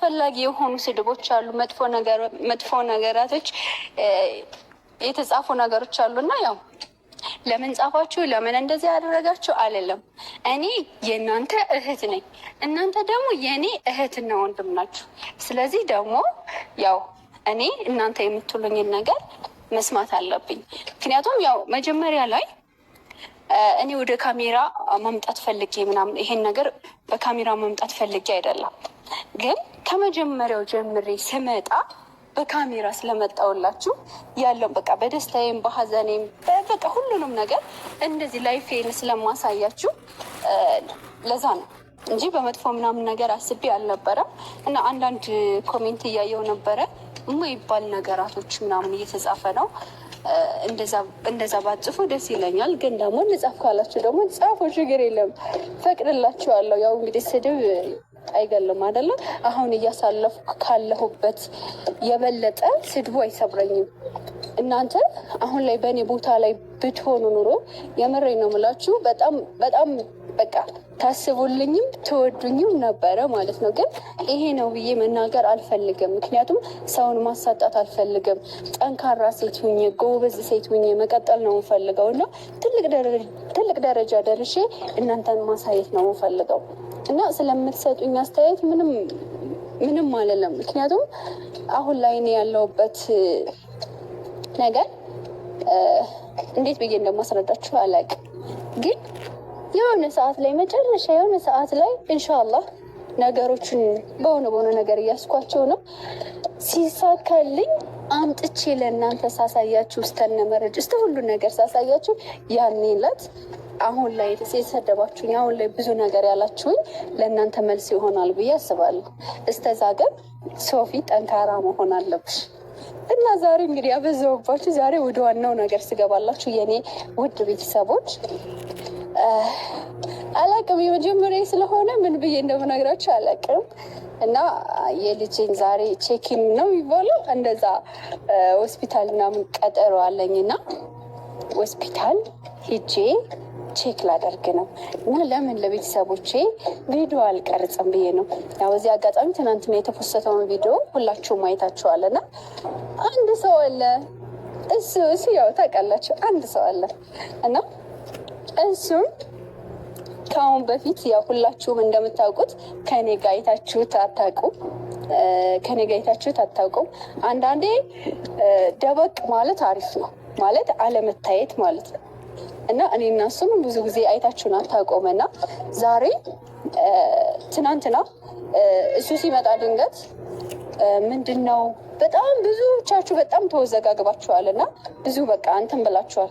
አላስፈላጊ የሆኑ ስድቦች አሉ፣ መጥፎ ነገራቶች የተጻፉ ነገሮች አሉና ያው ለምን ጻፋችሁ ለምን እንደዚህ ያደረጋችሁ አልልም። እኔ የእናንተ እህት ነኝ፣ እናንተ ደግሞ የእኔ እህትና ወንድም ናችሁ። ስለዚህ ደግሞ ያው እኔ እናንተ የምትሉኝን ነገር መስማት አለብኝ። ምክንያቱም ያው መጀመሪያ ላይ እኔ ወደ ካሜራ ማምጣት ፈልጌ ምናምን ይሄን ነገር በካሜራ ማምጣት ፈልጌ አይደለም፣ ግን ከመጀመሪያው ጀምሬ ስመጣ በካሜራ ስለመጣውላችሁ ያለው በቃ በደስታዬም በሀዘኔም በቃ ሁሉንም ነገር እንደዚህ ላይፌን ስለማሳያችሁ ለዛ ነው እንጂ በመጥፎ ምናምን ነገር አስቤ አልነበረም። እና አንዳንድ ኮሜንት እያየው ነበረ የማይባል ነገራቶች ምናምን እየተጻፈ ነው። እንደዛ ባጽፉ ደስ ይለኛል። ግን ደግሞ እንጻፍ ካላችሁ ደግሞ ጻፉ፣ ችግር የለም፣ ፈቅድላችኋለሁ። ያው እንግዲህ ስድብ አይገልም አይደለም። አሁን እያሳለፍኩ ካለሁበት የበለጠ ስድቡ አይሰብረኝም። እናንተ አሁን ላይ በእኔ ቦታ ላይ ብትሆኑ ኑሮ የምሬ ነው የምላችሁ በጣም በጣም በቃ ታስቡልኝም ትወዱኝም ነበረ ማለት ነው። ግን ይሄ ነው ብዬ መናገር አልፈልግም፣ ምክንያቱም ሰውን ማሳጣት አልፈልግም። ጠንካራ ሴት ሁኜ ጎበዝ ሴት ሁኜ መቀጠል ነው የምፈልገው እና ትልቅ ደረጃ ደርሼ እናንተን ማሳየት ነው የምፈልገው እና ስለምትሰጡኝ አስተያየት ምንም አልልም። ምክንያቱም አሁን ላይ እኔ ያለሁበት ነገር እንዴት ብዬ እንደማስረዳችሁ አላውቅም። ግን የሆነ ሰዓት ላይ መጨረሻ የሆነ ሰዓት ላይ ኢንሻአላህ ነገሮችን በሆነ ነገር እያስኳቸው ነው። ሲሳካልኝ አምጥቼ ለእናንተ ሳሳያችሁ እስተነ መረጃ እስተ ሁሉ ነገር ሳሳያችሁ ያኔ ዕለት አሁን ላይ የሰደባችሁኝ አሁን ላይ ብዙ ነገር ያላችሁኝ ለእናንተ መልስ ይሆናል ብዬ አስባለሁ። እስተዛ ግን ሶፊ ጠንካራ መሆን አለብሽ እና ዛሬ እንግዲህ ያበዛሁባችሁ። ዛሬ ወደ ዋናው ነገር ስገባላችሁ የኔ ውድ ቤተሰቦች አላቅም፣ የመጀመሪያ ስለሆነ ምን ብዬ እንደምነግራችሁ አላቅም። እና የልጄን ዛሬ ቼኪን ነው የሚባለው እንደዛ ሆስፒታል ምናምን ቀጠሮ አለኝና ሆስፒታል ሄጄ ቼክ ላደርግ ነው እና ለምን ለቤተሰቦቼ ቪዲዮ አልቀርጽም ብዬ ነው። ያው በዚህ አጋጣሚ ትናንትና የተፖሰተውን ቪዲዮ ሁላችሁም አይታችኋል እና አንድ ሰው አለ እሱ ያው ታውቃላችሁ አንድ ሰው አለ እና እሱም ከአሁን በፊት ያው ሁላችሁም እንደምታውቁት ከኔ ጋር አይታችሁት አታውቁም። አንዳንዴ ደበቅ ማለት አሪፍ ነው ማለት አለመታየት ማለት ነው እና እኔ እና እሱም ብዙ ጊዜ አይታችሁን አታውቁም እና ዛሬ ትናንትና እሱ ሲመጣ ድንገት ምንድን ነው በጣም ብዙዎቻችሁ በጣም ተወዘጋግባችኋል እና ብዙ በቃ እንትን ብላችኋል።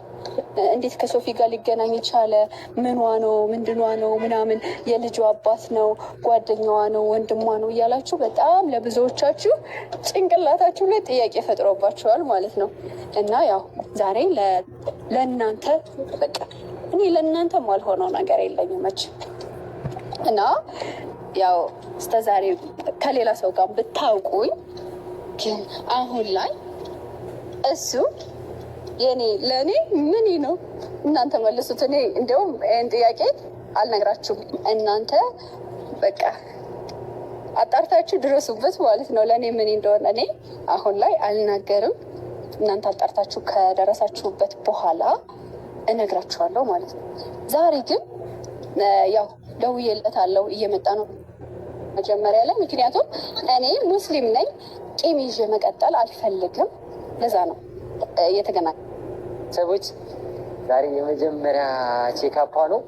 እንዴት ከሶፊ ጋር ሊገናኝ የቻለ ምኗ ነው ምንድኗ ነው ምናምን የልጁ አባት ነው ጓደኛዋ ነው ወንድሟ ነው እያላችሁ በጣም ለብዙዎቻችሁ ጭንቅላታችሁ ላይ ጥያቄ ፈጥሮባችኋል ማለት ነው እና ያው ዛሬ ለእናንተ በቃ እኔ ለእናንተ ማልሆነው ነገር የለኝም መች እና ያው እስከዛሬ ከሌላ ሰው ጋር ብታውቁኝ ግን አሁን ላይ እሱ ለእኔ ምን ነው እናንተ መልሱት። እኔ እንዲያውም ይህን ጥያቄ አልነግራችሁም። እናንተ በቃ አጣርታችሁ ድረሱበት ማለት ነው ለእኔ ምን እንደሆነ እኔ አሁን ላይ አልናገርም። እናንተ አጣርታችሁ ከደረሳችሁበት በኋላ እነግራችኋለሁ ማለት ነው። ዛሬ ግን ያው ደውዬለታለሁ እየመጣ ነው መጀመሪያ ላይ፣ ምክንያቱም እኔ ሙስሊም ነኝ፣ ቂም ይዤ መቀጠል አልፈልግም። ለዛ ነው የተገናኘ ሰዎች ዛሬ የመጀመሪያ ቼክአፓ ነው።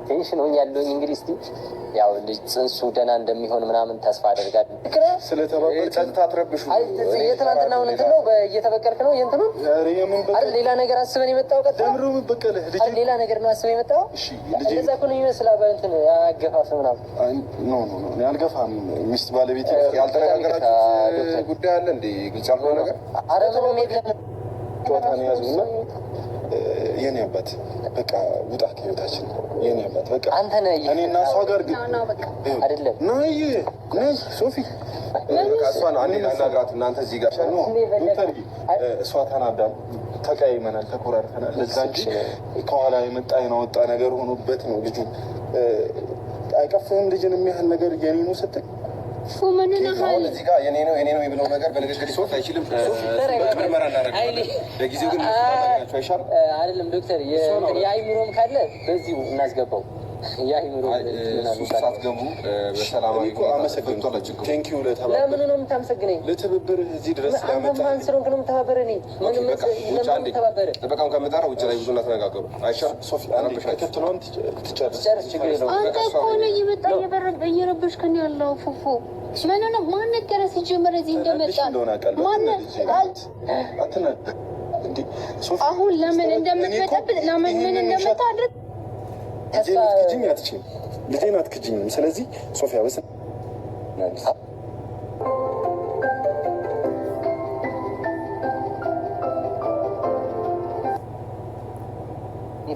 ቴንሽን ሆኛለሁኝ። እንግዲህ እስኪ ያው ልጅ ጽንሱ ደህና እንደሚሆን ምናምን ተስፋ አደርጋለሁ። ስለተባበረ ጸጥታ አትረብሹ። የትናንትናውን እንትን ነው እየተበቀልክ ነው የእንትኑ አይደል? ሌላ ነገር አስበን የመጣው ሌላ ነገር ነው አስበን የመጣው። እንደዛ እኮ ነው ይመስላል። በእንትን አገፋፍ ምናምን ኖ አልገፋም። ሚስት ባለቤት ያልተነጋገራችሁት ጉዳይ አለ እንደ ግልጽ ያልሆነ ነገር አረምንም የለም። ጨዋታ ነው ያዙና የኔ አባት በቃ ውጣ ከህይወታችን የኔ አባት በቃ አንተ ነህ። እኔ እና እሷ ጋር ግን አይደለም ነይ ሶፊ እሷን አንዴ ላናግራት። እናንተ እዚህ ጋር ነው እሷ ተናዳ ተቀያይመናል፣ ተኮራርፈናል። ለዛ እንጂ ከኋላ የመጣ የናወጣ ነገር ሆኖበት ነው። ልጁ አይቀፍህም ልጅን የሚያህል ነገር የኔ ነው ስትል እዚህ ጋር የኔ ነው የሚለው ነገር በንግግር ሊሶት አይችልም። ምርመራ እናደርጋለን። ለጊዜው ግን አይሻልም? አይደለም ዶክተር፣ የአይምሮም ካለ በዚሁ እናስገባው። ሳትገቡ በሰላማዊ ለምን ነው የምታመሰግነኝ? ለትብብር እዚህ ድረስ ማን ስለሆንክ ነው የምተባበረ? ጥበቃውን ከምጠራ ውጭ ላይ ብዙ እናተነጋገሩ አይሻልም? ትጨርስ ችግር የለውም። አንተ እኮ ነው እየመጣ እየረበሽከን ያለው ፉፉ። ምን ነው ማን ነገረ ሲጀመር እዚህ እንደመጣ ማን አሁን ለምን እንደምትመጣብን ለምን ምን እንደምታድርግ ልጄን አትክጂኝም። ስለዚህ ሶፊያ በስ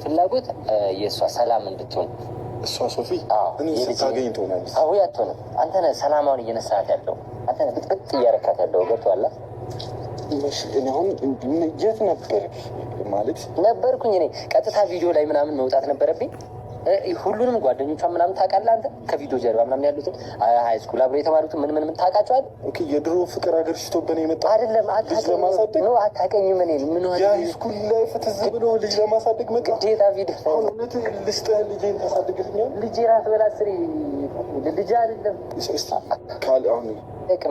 ፍላጎት የእሷ ሰላም እንድትሆን እሷ ሶፊ ስታገኝ ትሆናለች። አሁ ያትሆነ አንተ ነህ ሰላማውን እየነሳት ያለው አንተ ነህ ብጥብጥ እያረካት ያለው ገብቶሃል? እኔ አሁን የት ነበር ማለት ነበርኩኝ እኔ ቀጥታ ቪዲዮ ላይ ምናምን መውጣት ነበረብኝ። ሁሉንም ጓደኞቿን ምናምን ታውቃለህ አንተ? ከቪዲዮ ጀርባ ምናምን ያሉትን ሀይ ስኩል አብረው የተማሩትን ምን ታውቃቸዋል? የድሮ ፍቅር ሀገር ሽቶብን የመጣ አይደለም። አታውቀኝም። እኔ ምን ስኩል ላይ ፍትዝ ብሎ ልጅ ለማሳደግ መጣ ግዴታ ቪዲዮ እውነት ልስጥህ ልጄን ታሳድግልኛል። ልጄ ራት በላ ስሪ ልጅ አይደለም አሁን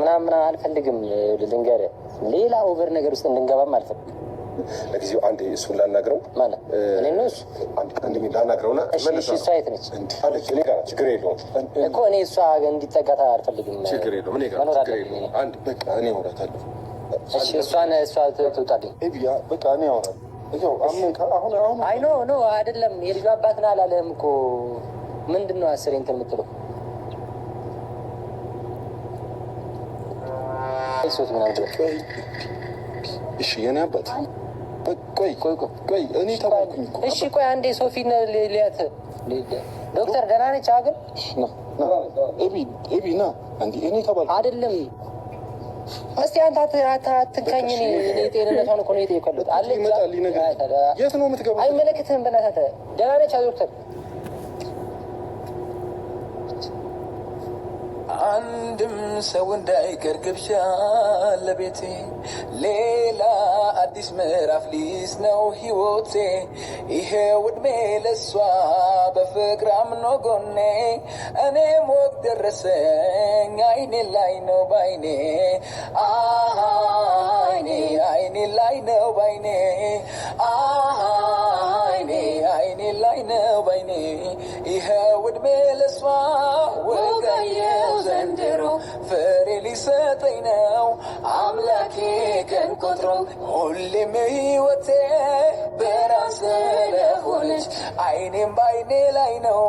ምናምን አልፈልግም። ልንገርህ ሌላ ኦቨር ነገር ውስጥ እንድንገባም አልፈልግም። ለጊዜው አንድ እሱን ላናግረው ማለት እኔ ነው እሱ አንድ ላናግረውና እሷ የት ነች? እኔ ጋር ችግር የለውም እኮ እኔ እሷ እንዲጠጋታ አልፈልግም። ችግር የለውም እኔ ጋር ችግር የለውም። አንድ በቃ እኔ አወራታለሁ። እሺ እሷ ትውጣልኝ። በቃ እኔ አወራለሁ። አይ ኖ አይደለም የልጇ አባት ነህ አላለህም እኮ ምንድን ነው አስሬ እንትን የምትለው ሶት ምናምን። እሺ የኔ አባት ቆይ እኔ ተባልኩኝ እኮ። እሺ ቆይ አንዴ ሶፊን ሊያት ዶክተር ደህና ነች? አግን ኤቢ ና እንዲ እኔ ተባልኩ አይደለም። እስቲ አንተ አትንካኝ። እኔ ጤንነቷን እኮ ነው የጠየቀሉት። የት ነው የምትገባው? አይመለከትህም። በእናትህ ደህና ነች ዶክተር? አንድም ሰው እንዳይቀር ግብዣ ለቤቴ ሌላ አዲስ ምዕራፍ ሊይዝ ነው ሕይወቴ። ይሄው ዕድሜ ለሷ በፍቅር አምኖ ጎኔ እኔም ወግ ደረሰኝ አይኔ ላይ ነው ባይኔ አይኔ ላይ ነው ባይኔ አይኔ ላይ ነው ባይኔ ይሄው ዕድሜ ለሷ ወጋየው ዘንድሮ ፍሬ ሊሰጠኝ ነው አምላኬ ቀን ቆጥሮ ሁሌም ሕይወቴ በራስ ስለሆነች አይኔም በአይኔ ላይ ነው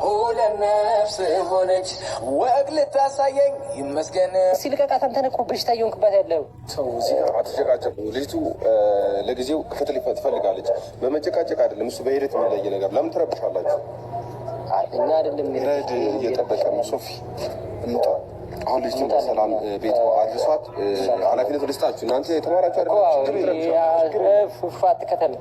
ሁለት ነፍስ ሆነች ወግ ልታሳየኝ ይመስገን። ሲልቀቃት አንተ ነህ እኮ በሽታ እየሆንክባት ያለው ሰው። እዚህ አትጨቃጨቁ። ልጅቱ ለጊዜው ክፍል ትፈልጋለች። በመጨቃጨቅ አይደለም እሱ በሂደት የሚለይ ነገር። ለምን ትረብሻላችሁ? እኛ አይደለም ረድ እየጠበቀ ነው። ሶፊ እንውጣ አሁን። ልጅቱ በሰላም ቤቷ አድርሷት ኃላፊነቱ ልስጣችሁ። እናንተ የተማራችሁ አይደለም። ፉፋ አትከተል